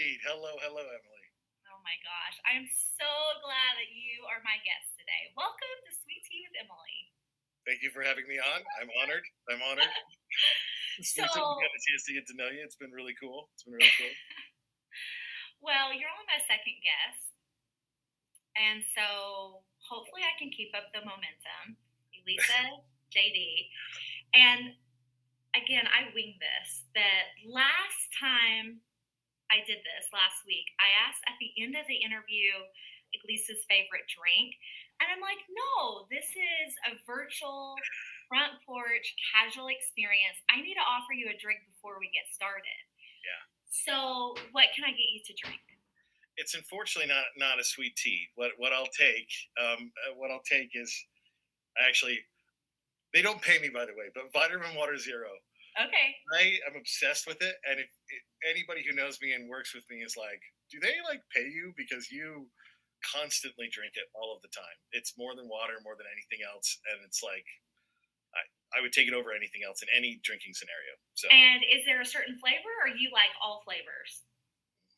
indeed. Hello, hello, Emily. Oh my gosh. I'm so glad that you are my guest today. Welcome to Sweet Tea with Emily. Thank you for having me on. I'm honored. I'm honored. So, We've gotten a chance to get to know you. It's been really cool. It's been really cool. well, you're only my second guest. And so hopefully I can keep up the momentum. Elisa, JD. And again, I winged this. That last time I did this last week, I asked at the end of the interview Lisa's favorite drink. And I'm like, no, this is a virtual front porch casual experience. I need to offer you a drink before we get started. Yeah. So, what can I get you to drink? It's unfortunately not a sweet tea. What I'll take is actually they don't pay me, by the way, but Vitamin Water Zero. Okay. I am obsessed with it, and if anybody who knows me and works with me is like, do they like pay you because you constantly drink it all of the time? It's more than water, more than anything else, and it's like I would take it over anything else in any drinking scenario. So And is there a certain flavor or you like all flavors?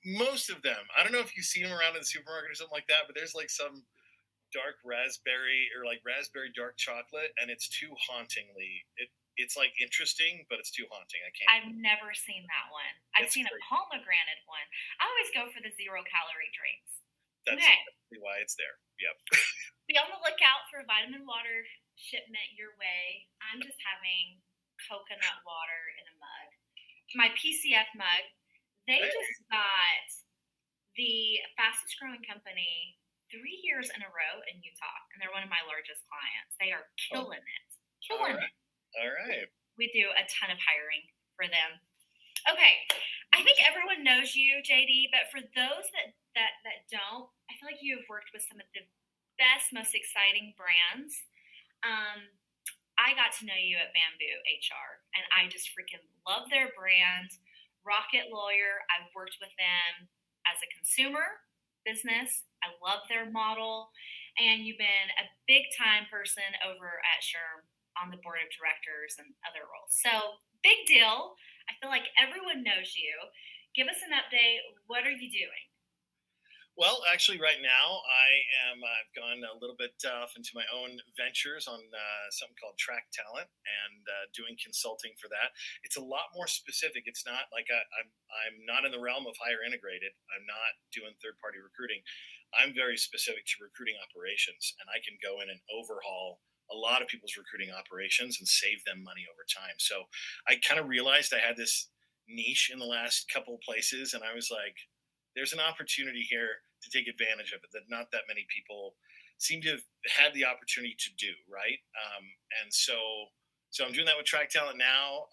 most of them, I don't know if you see them around in the supermarket or something like that, but there's like some dark raspberry or like raspberry dark chocolate, and it's too hauntingly. It's like interesting, but it's too haunting. I can't. I've never seen that one. I've It's seen a great. pomegranate one. I always go for the 0 calorie drinks. That's Okay. exactly why it's there. Yep. Be on the lookout for a vitamin water shipment your way. I'm just having coconut water in a mug. My PCF mug, they Hey, just got the fastest growing company 3 years in a row in Utah, and they're one of my largest clients. They are oh, killing it. all Killing right, it. all right. We do a ton of hiring for them. Okay. I think everyone knows you, JD, but for those that don't, I feel like you have worked with some of the best, most exciting brands. Um, I got to know you at Bamboo HR, and I just freaking love their brand. Rocket Lawyer, I've worked with them as a consumer business. I love their model, and you've been a big time person over at Sherm on the board of directors and other roles. So big deal. I feel like everyone knows you. Give us an update. What are you doing? Well, actually, right now I've gone a little bit off into my own ventures on something called Track Talent and doing consulting for that. It's a lot more specific. It's not like I'm not in the realm of hire integrated. I'm not doing third party recruiting. I'm very specific to recruiting operations, and I can go in and overhaul a lot of people's recruiting operations and save them money over time. So I kind of realized I had this niche in the last couple of places, and I was like, there's an opportunity here to take advantage of it that not that many people seem to have had the opportunity to do, right? And so I'm doing that with Track Talent now.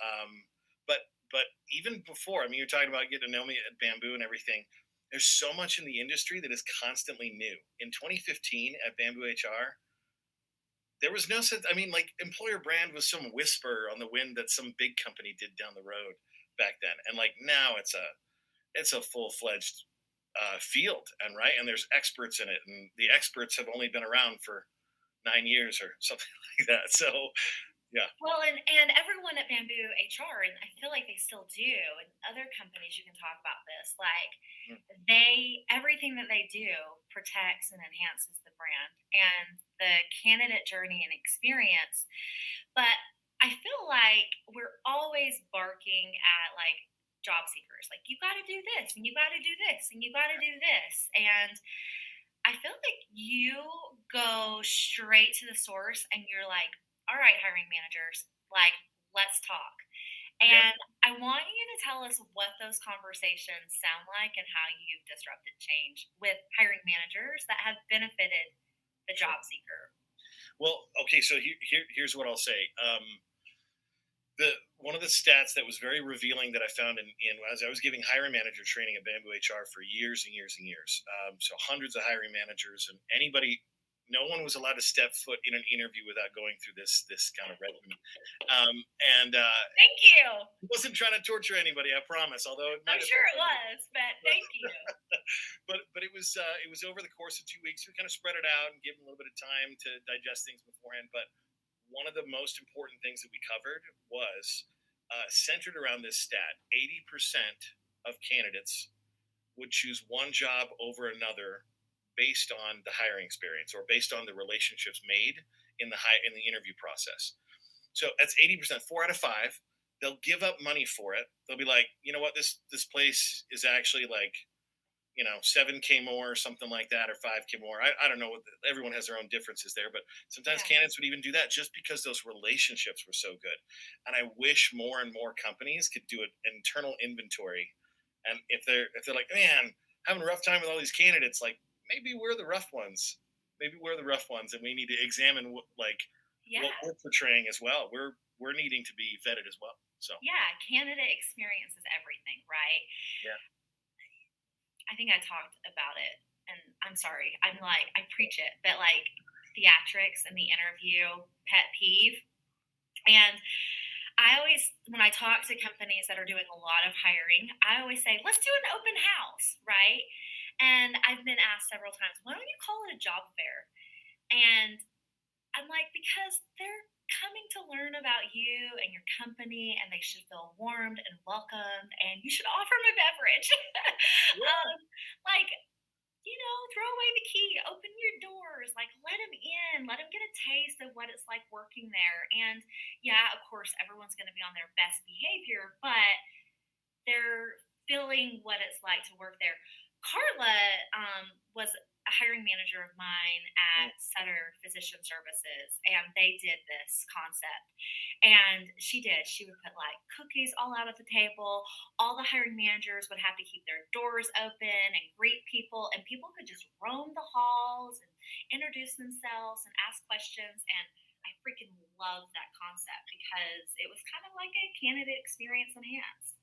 But but even before, I mean, you're talking about getting to know me at Bamboo and everything. There's so much in the industry that is constantly new. In 2015 at Bamboo HR, there was no sense. I mean, like employer brand was some whisper on the wind that some big company did down the road back then, and like now it's a full fledged field, and right, and there's experts in it, and the experts have only been around for 9 years or something like that. So yeah, Well, and everyone at Bamboo HR, and I feel like they still do, and other companies you can talk about this, like mm, they everything that they do protects and enhances the brand and the candidate journey and experience. But I feel like we're always barking at like job seekers, like you got to do this and you got to do this and you got to do this, and I feel like you go straight to the source and you're like, all right, hiring managers, like, let's talk. yeah. And I want you to tell us what those conversations sound like and how you've disrupted change with hiring managers that have benefited the Sure. job seeker. Well, okay, so here's what I'll say. The One of the stats that was very revealing that I found in as I was giving hiring manager training at Bamboo HR for years and years and years, so hundreds of hiring managers and anybody, no one was allowed to step foot in an interview without going through this kind of regimen. And Thank you. wasn't trying to torture anybody, I promise. Although it might I'm have sure been it was, but thank you. but it was over the course of 2 weeks. We kind of spread it out and give them a little bit of time to digest things beforehand. But one of the most important things that we covered was centered around this stat: 80% of candidates would choose one job over another based on the hiring experience or based on the relationships made in the interview process. So that's 80%. 4 out of 5, they'll give up money for it. They'll be like, you know what, this place is actually like 7K more or something like that, or 5K more. I don't know what everyone has their own differences there, but sometimes Yeah. candidates would even do that just because those relationships were so good. And I wish more and more companies could do an internal inventory. And if they're like, man, having a rough time with all these candidates, like maybe we're the rough ones. Maybe we're the rough ones, and we need to examine what Yeah. we're portraying as well. We're needing to be vetted as well. So Yeah. Candidate experience is everything, right? yeah, I think I talked about it, and I'm sorry. I'm like, I preach it, but like theatrics and the interview pet peeve. And I always, when I talk to companies that are doing a lot of hiring, I always say, let's do an open house, right? And I've been asked several times, why don't you call it a job fair? And I'm like, because they're coming to learn about you and your company, and they should feel warmed and welcomed, and you should offer them a beverage. yeah, Like, throw away the key, open your doors, like let them in, let them get a taste of what it's like working there. And yeah, of course, everyone's going to be on their best behavior, but they're feeling what it's like to work there. Carla was a hiring manager of mine mm, at Sutter Physician Services, and they did this concept. And she did. She would put like cookies all out at the table. All the hiring managers would have to keep their doors open and greet people, and people could just roam the halls and introduce themselves and ask questions. And I freaking love that concept because it was kind of like a candidate experience enhanced.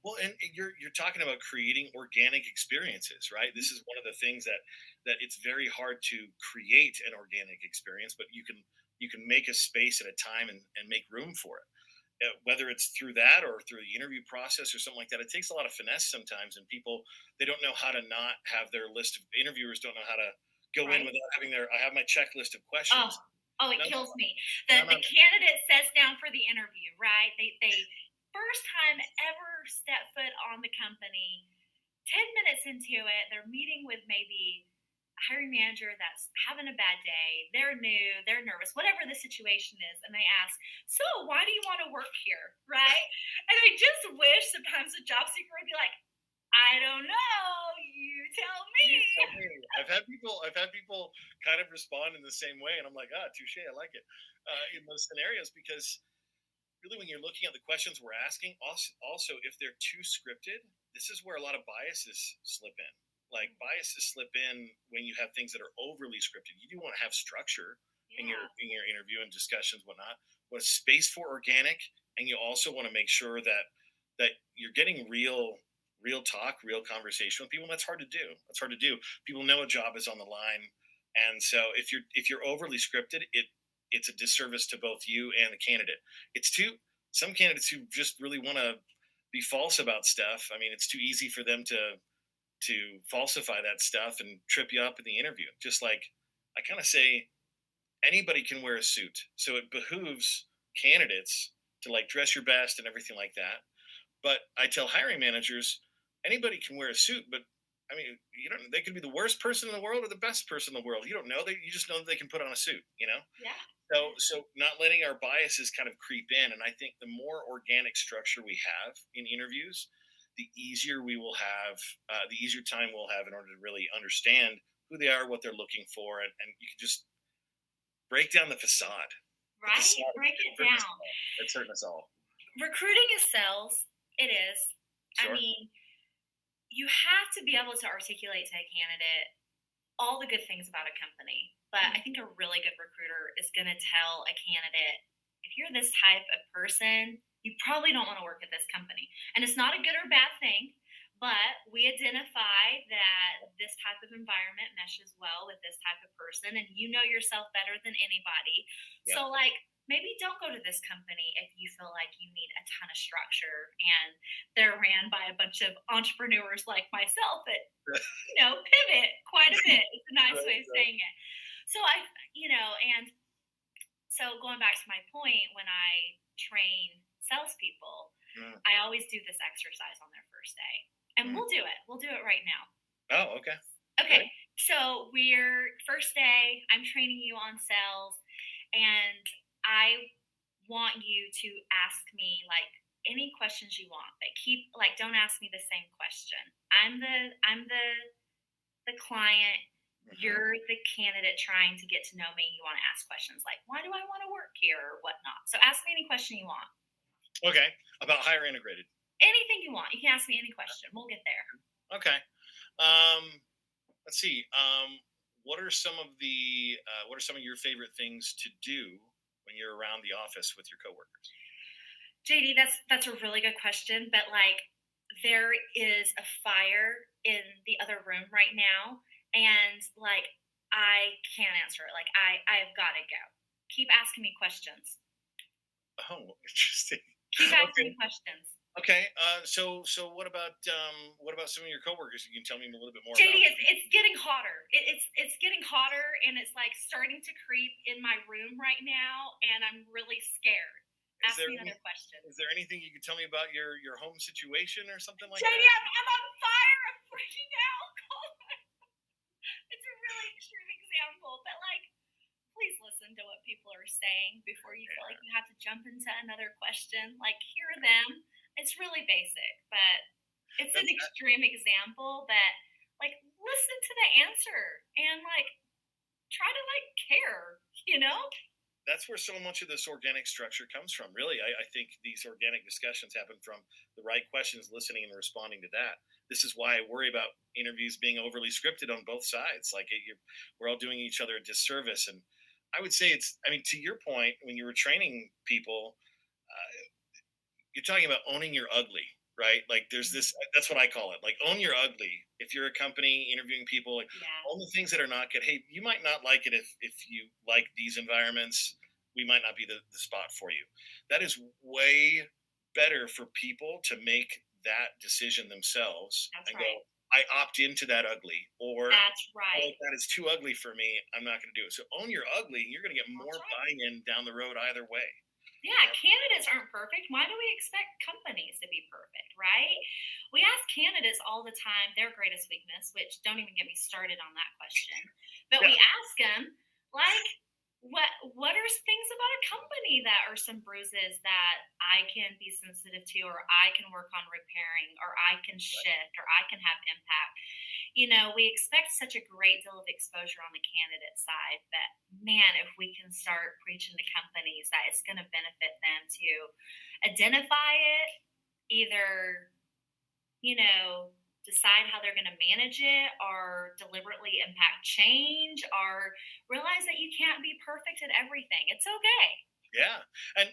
well, and you're talking about creating organic experiences, right? This is one of the things that it's very hard to create an organic experience, but you can make a space at a time and make room for it. Whether it's through that or through the interview process or something like that, it takes a lot of finesse sometimes, and people, they don't know how to not have their list of interviewers don't know how to go in Right? without having their I have my checklist of Oh, questions. oh, it No, no, kills me. no, The no, candidate sits down for the interview, right? They first time ever step foot on the company. 10 minutes into it, they're meeting with maybe a hiring manager that's having a bad day. They're new, they're nervous, whatever the situation is, and they ask, "So, why do you want to work here?" Right? And I just wish sometimes a job seeker would be like, "I don't know. You tell you tell me." me. I've had people kind of respond in the same way, and I'm like, touche, I like it. In those scenarios, because really when you're looking at the questions we're asking, also if they're too scripted, this is where a lot of biases slip in. Like biases slip in when you have things that are overly scripted. You do want to have structure in your Yeah. interview and discussions, whatnot. But space for organic, and you also want to make sure that you're getting real talk, real conversation with people. And that's hard to do. That's hard to do. People know a job is on the line, and so if you're overly scripted, it's a disservice to both you and the candidate. It's too Some candidates who just really want to be false about stuff. I mean, it's too easy for them to falsify that stuff and trip you up in the interview. Just like I kind of say, anybody can wear a suit, so it behooves candidates to like dress your best and everything like that. But I tell hiring managers, anybody can wear a suit, but I mean, you don't. They could be the worst person in the world or the best person in the world. You don't know. You just know that they can put on a suit. Yeah. So not letting our biases kind of creep in, and I think the more organic structure we have in interviews, the easier we will have, the easier time we'll have in order to really understand who they are, what they're looking for, and you can just break down the facade. The Right? facade Break it is hurting us down. all. It's hurting us all. Recruiting is sales. It is. I Sure. mean, you have to be able to articulate to a candidate all the good things about a company. But Mm. I think a really good recruiter is going to tell a candidate, if you're this type of person, you probably don't want to work at this company. And it's not a good or bad thing, but we identify that this type of environment meshes well with this type of person, and you know yourself better than anybody. Yeah. So, like, maybe don't go to this company if you feel like you need a ton of structure and they're ran by a bunch of entrepreneurs like myself that pivot quite a bit. It's a nice Right, way of right. saying it. So and so going back to my point, when I train salespeople, Mm. I always do this exercise on their first day. and we'll do it. We'll do it right now. Oh, okay. Okay, Good. so we're first day. I'm training you on sales, and I want you to ask me like any questions you want, but keep like don't ask me the same question. I'm the client. Hmm. You're the candidate trying to get to know me. You want to ask questions like, why do I want to work here or whatnot? So ask me any question you want. Okay. About higher integrated. Anything you want. You can ask me any question. We'll get there. Okay. Um, let's see. What are some of your favorite things to do when you're around the office with your coworkers? JD, that's a really good question, but like there is a fire in the other room right now, and like I can't answer it. Like I've got to go. Keep asking me questions. Oh, interesting. Keep asking Okay. me questions. Okay. So what about some of your coworkers? You can tell me a little bit more JD, about it's getting hotter. It's getting hotter, and it's like starting to creep in my room right now, and I'm really scared. them. Ask me another question. Is there anything you can tell me about your home situation or something like JD, that? I'm on fire. I'm freaking out. It's a really extreme example, but like please listen to what people are saying before you feel like you have to jump into another question. Like, hear them. It's really basic, but it's an That's extreme example. But like, listen to the answer and like try to like care. You know? that's where so much of this organic structure comes from. Really, I think these organic discussions happen from the right questions, listening and responding to that. This is why I worry about interviews being overly scripted on both sides. Like we're all doing each other a disservice. And I would say it's. I mean, to your point, when you were training people, you're talking about owning your ugly, right? Like there's Mhm. this. That's what I call it. Like own your ugly. If you're a company interviewing people, like Yeah, own the things that are not good. Hey, you might not like it if you like these environments. We might not be the spot for you. That is way better for people to make that decision themselves that's and go, right. I opt into that ugly, or That's oh, right. that is too ugly for me. I'm not going to do it. So own your ugly. You're going to get That's more right. buy-in down the road either way. Yeah, candidates aren't perfect. Why do we expect companies to be perfect, right? We ask candidates all the time their greatest weakness, which don't even get me started on that question. But Yeah. we ask them, like, what are things about a company that are some bruises that I can be sensitive to, or I can work on repairing, or I can shift, or I can have impact? We expect such a great deal of exposure on the candidate side, but man, if we can start preaching to companies that it's going to benefit them to identify it, either, decide how they're going to manage it or deliberately impact change or realize that you can't be perfect at everything. It's okay. Yeah, and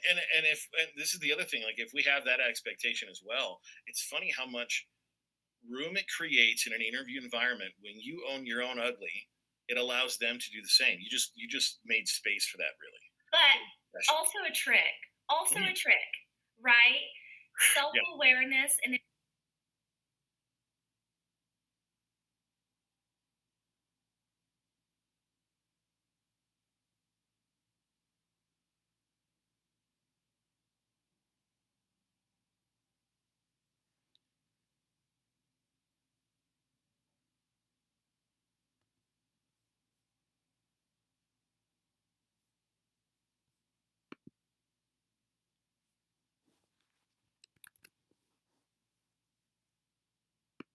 this is the other thing. Like if we have that expectation as well, it's funny how much room it creates in an interview environment when you own your own ugly. It allows them to do the same. You just made space for that, really. But Good discussion. also a trick, Mhm. right? Self Yeah. awareness and